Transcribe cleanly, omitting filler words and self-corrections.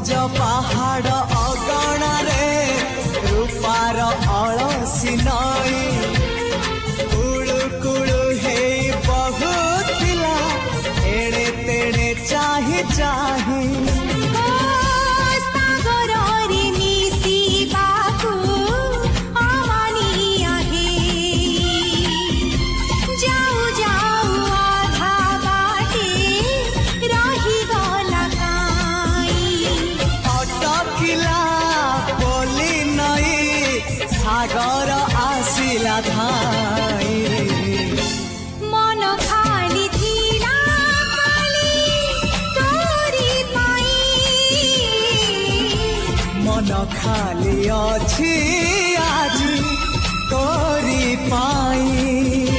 ସବୁଜ ପାହାଡ଼ ଅଗଣାରେ ରୂପାର ଅଳସି ନଈ କୁଳୁ କୁଳୁ ହେଇ ବହୁଥିଲା ଏଣେ ତେଣେ ଚାହିଁ ଚାହିଁ सागर आसिला धाई मन खाली थिला खाली तोरी पाई मन खाली अछि आजी तोरी पाई।